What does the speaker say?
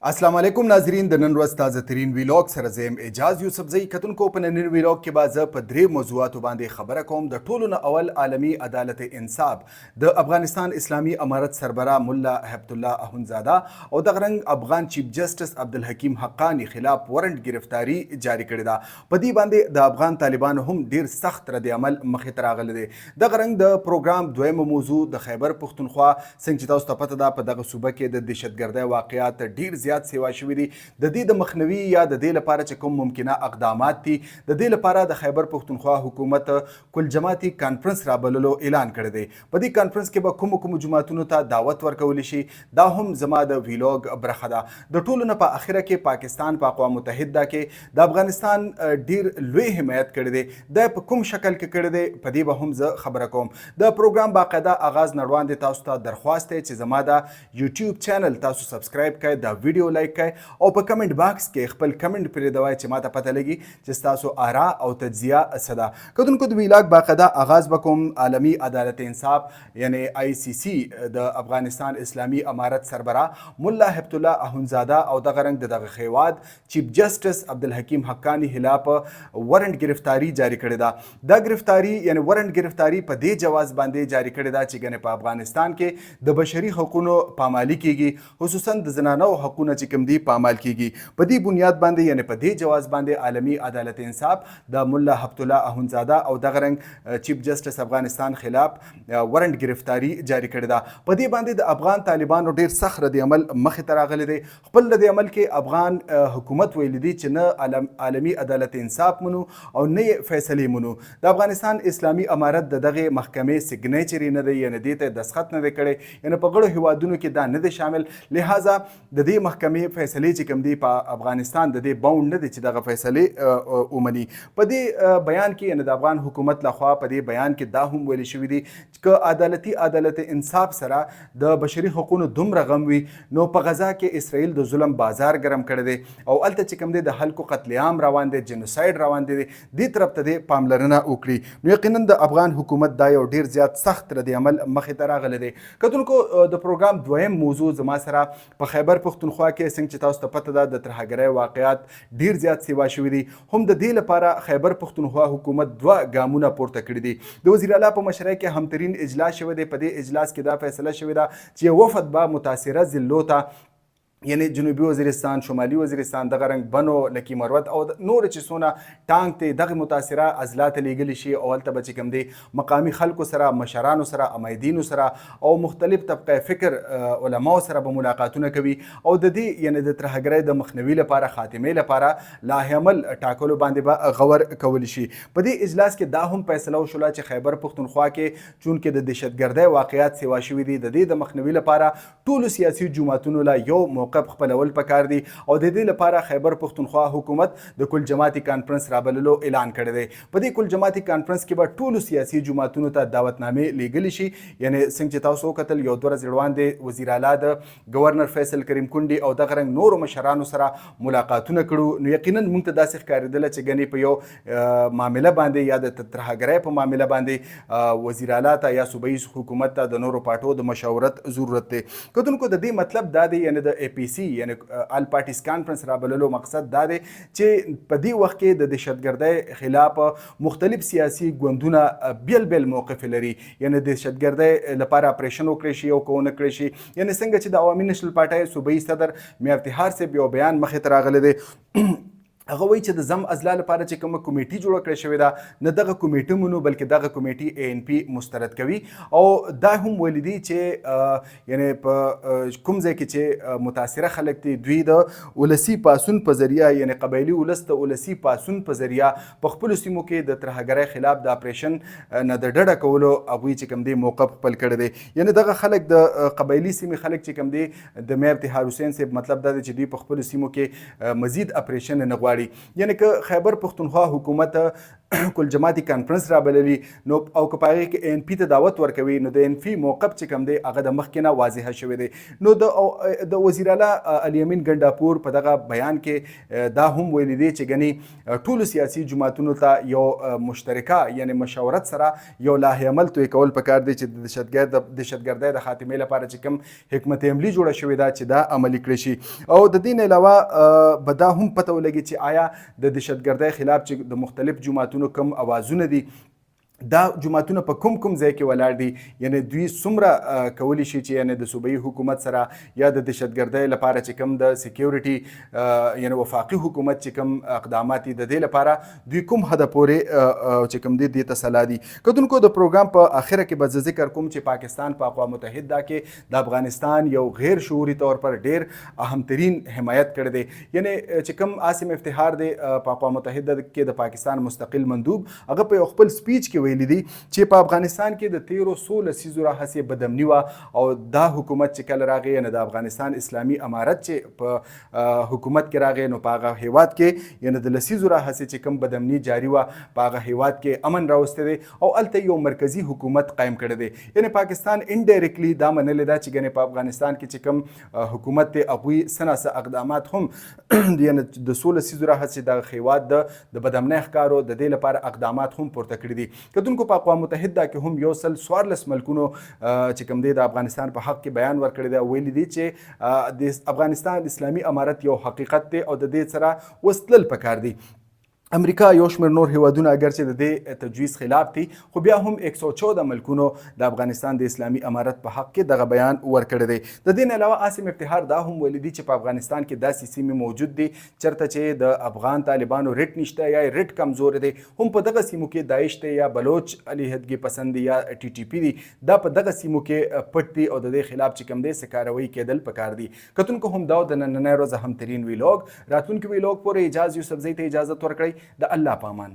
अस्सलाम वालेकुम नाजरीन د नन ورځ تازه ترین ویلاګ سره زم اعجاز یوسفزئی کتونکو په نن ویلاګ کې به په درې موضوعاتو باندې خبره کوم د ټولو نه اول عالمی عدالت انصاف د افغانستان اسلامی امارت سربراه مولا هبت الله اخونزاده او د غرنګ افغان چیف جسټس عبدالحکیم حقانی خلاف وارنټ گرفتاری جاری کړی ده په دې باندې د افغان طالبانو هم ډیر سخت رد عمل مخې ته راغلی دی د غرنګ د پروګرام دویمه موضوع د خیبر پښتونخوا څنګه چې تاسو ته پته ده په دغه صوبه کې د دهشتګردۍ واقعیات ډیر زیات سیوا شوي دي د دې د مخنیوي یا د دې لپاره چې کوم ممکنه اقدامات دي د دې لپاره د خیبر پښتونخوا حکومت کل جماعتي کانفرنس رابللو اعلان کړی دی په دې کانفرنس کې به کوم جماعتونو ته دعوت ورکول شي دا هم زما د ویلاګ برخه ده د ټولو نه په اخره کې پاکستان په اقوام متحده کې د افغانستان ډیر لوی حمایت کړی دی د په کوم شکل کې کړی دی په دې به هم زه خبره کوم د پروګرام باقاعده آغاز نړوان دي تاسو ته درخواست دی چې زما د یوټیوب چینل تاسو سبسکرایب کړئ دا ویډیو لایک او په کمنټ باکس کې خپل کمنټ پرې دوای چې ماته پته لګي چې تاسو آرا او تجزیه صدا کتونکو د ویلاګ باقاعده آغاز وکوم عالمی عدالت انصاف یعنی آی سی سی د افغانستان اسلامی امارت سربراه مولا هبت الله اخونزاده او د غرنګ دغه خیواد چیف جسټس عبدالحکیم حقانی خلاف وارنټ گرفتاری جاری کړی ده دا گرفتاری یعنی وارنټ گرفتاری په دې جواز باندې جاری کړی ده چې ګنې په افغانستان کې د بشري حقوقو پامالي کیږي خصوصا د زنانو حقوقونه چې کوم دي پامال کیږي په دې بنیاد باندې یعنی په دې جواز باندې عالمی عدالت انصاف د مولا هبت الله اخونزاده او د غرنګ چیف جسټس افغانستان خلاف وارنټ گرفتاری جاری کړی ده په دې باندې د افغان طالبانو ډیر سخت رد عمل مخې ته راغلی دی خپل رد عمل کې افغان حکومت ویلی دی چې نه عالمی عدالت انصاف منو او نه فیصلې منو د افغانستان اسلامی امارت دغه محکمې سیګنیچر نه دی یعنی دې ته دستخط نه دی کړی یعنی په غړو هیوادونو کې دا نه دی شامل لہذا د دې محکمې فیصلې چې کوم دی په افغانستان د دې باوند نه دی چې دغه فیصلې ومني په دې بیان کې یعنی د افغان حکومت لخوا په دې بیان کې دا هم ویل شوی دی چې عدالت انصاف سره د بشري حقوقو دومره غم وي نو په غزا کې اسرائیل د ظلم بازار ګرم کړی دی او الته چې کوم دی د خلکو قتل عام روان دی جنوساید روان دی دې طرف ته د پاملرنه وکړي نو یقینا د افغان حکومت دا یو ډیر زیات سخت رد عمل مخې ته راغلی دی کتونکو د پروګرام دویم موضوع زما سره په خیبر پښتونخوا کې څنګه چې تاسو ته پته ده د ترهګرۍ واقعیات ډیر زیات سیوا شوي دي هم د دې لپاره خیبر پښتونخوا حکومت دوه ګامونه پورته کړي دي د وزیر اعلی په مشرۍ کې همترین اجلاس شوی دی په دې اجلاس کې دا فیصله شوې ده چې یو وفد به متاثره ضلعو ته یعنی جنوبي وزیرستان شمالي وزیرستان دغه رنګ بنو لکی مروت او نور چې څونه ټانک ته دغه متاثره اضلاع ته لیږلی شي او هلته به چې کوم دی مقامي خلکو سره مشرانو سره امیدینو سره او مختلف طبقه فکر علماو سره به ملاقاتونه کوي او د دې یعنی د ترهګرۍ د مخنیوي لپاره خاتمې لپاره لایحه عمل ټاکلو باندې به غور کولی شي په دې اجلاس کې دا هم فیصله وشوله چې خیبر پښتونخوا کې چونکې د دهشتګردۍ واقعیات سیوا شوي دي د دې د مخنیوي لپاره ټولو سیاسي جماعتونو له یو موقف خپلول پکار دي او د دې لپاره خیبر پښتونخوا حکومت د کل جماعتي کانفرنس رابللو اعلان کړی دی په دې کل جماعتي کانفرنس کې به ټولو سیاسي جماعتونو ته دعوتنامې لیږلی شي یعنی څنګه چې تاسو وکتل یو دوه ورځې وړاندې وزیر اعلی د گورنر فیصل کریم کونډي او دغه رنګ نورو مشرانو سره ملاقاتونه کړو نو یقینا موږ ته داسې ښکارېدله چې ګنې په یو معامله باندې یا د ترهګرۍ په معامله باندې وزیر اعلی ته یا صوبایي حکومت ته د نورو پارټو د مشاورت ضرورت دی کتونکو د دې مطلب دا دی یعنی د اے پی سی یعنی آل پارټیز کانفرنس رابللو مقصد دا دی چې په دې وخت کې د دهشتګردۍ خلاف مختلف سیاسي ګوندونه بیل بیل موقف لري یعنی دهشتګردۍ لپاره اپریشن وکړی شي او که ونه کړی شي یعنی څنګه چې د عوامي نشنل پارټۍ صوبایي صدر میا افتخار صاحب یو بیان مخې ته راغلی دی هغه وایي چې د زم اضلاع لپاره چې کومه کمیټي جوړه کړې شوې ده نه دغه کمیټه منو بلکې دغه کمیټي اے ان پی مسترد کوي او دا هم ویلي دي چې یعنی په کوم ځای کې چې متاثره خلک دي دوی د ولسي پاسون په ذریعه یعنی قبایلي ولس د ولسي پاسون په ذریعه په خپلو سیمو کې د ترهګرۍ خلاف د اپریشن نه د ډډه کولو هغوی چې کوم دی موقف خپل کړی دی یعنی دغه خلک د قبایلي سیمې خلک چې کوم دی د میا افتخار حسین صاحب مطلب دا دی چې دوی په خپلو سیمو کې مزید اپریشن نه غواړي غواړي. یعنی که خیبر پښتونخوا حکومت کل جماعتي کانفرنس رابللي نو او که په هغې کې NP ته دعوت ورکوي نو د NP موقف چې کوم دی هغه د مخکې نه واضحه شوی دی. نو د وزیر اعلی علي امین ګنډاپور په دغه بیان کې دا هم ویلي دی چې ګنې ټولو سیاسي جماعتونو ته یو مشترکه یعنی مشاورت سره یو لایحه عمل توی کول پکار دی چې د دهشتګردۍ د خاتمې لپاره چې کوم حکمت عملي جوړه شوې ده چې دا عملي کړی شي. او د دې نه علاوه به دا هم پته ولګي چې آیا د دهشتګردۍ خلاف چې د مختلف جماعتونو کم اوازونه دي دا جماعتونه په کوم ځای کې ولاړ دي یعنی دوی څومره کولی شي چې یعنی د صوبایي حکومت سره یا د دهشتګردۍ لپاره چې کوم د سکیورټي یعنی وفاقي حکومت چې کوم اقدامات دي د دې لپاره دوی کوم حده پورې چې کوم دي ته سلا دي. کتونکو د پروګرام په اخره کې به ذکر کوم چې پاکستان په اقوام متحده کې د افغانستان یو غیر شعوري طور پر ډیر اهم ترین حمایت کړی دی. یعنی چې کوم عاصم افتخار دی په اقوام متحده کې د پاکستان مستقل مندوب هغه په خپل سپیچ کې ویلي دي چې په افغانستان کې د 1300 لسیزو راهیسې بدامني وه او دا حکومت چې کله راغی یعنی د افغانستان اسلامي امارت چې په حکومت کې راغی نو په هغه هیواد کې یعنی د لسیزو راهیسې چې کوم بدامني جاري وه په هغه هیواد کې امن راوستی دی او هلته یو مرکزي حکومت قایم کړی دی. یعنی پاکستان انډایرکټلی دا منلی ده چې ګنې په افغانستان کې چې کوم حکومت دی هغوی څه ناڅه اقدامات هم یعنی د 16 لسیزو راهیسې دغه هیواد د بدامنۍ ښکارو د دې لپاره اقدامات هم پورته کړي دي. کتونکو په اقوام متحده کې هم یو سل 14 ملکونو چې کوم دی د افغانستان په حق کې بیان ورکړی دی ویلي دي چې د افغانستان اسلامي امارت یو حقیقت دی او د دې سره وسلل پکار دی. امریکا یو شمېر نور هیوادونه اگر چې د دې تجویز خلاف دي خو بیا هم 114 ملکونو د افغانستان د اسلامي امارت په حق کې دغه بیان ورکړی دی. د دې نه علاوه عاصم افتخار دا هم ویلي دي چې په افغانستان کې داسې سیمې موجود دي چېرته چې د افغان طالبانو رټ نشته یا رټ کمزور دی هم په دغه سیمو کې داعش دی یا بلوچ علیحدګي پسند دی یا TTP دی دا په دغه سیمو کې پټ دي او د دې خلاف چې کوم دی څه کاروي کېدل پکار دي. کتونکو هم دا د نننۍ ورځ اهم ترین ویلوګ راتلونکي ویلوګ پورې اجازه یوسفزۍ ته اجازت ورکړئ. د الله پامان.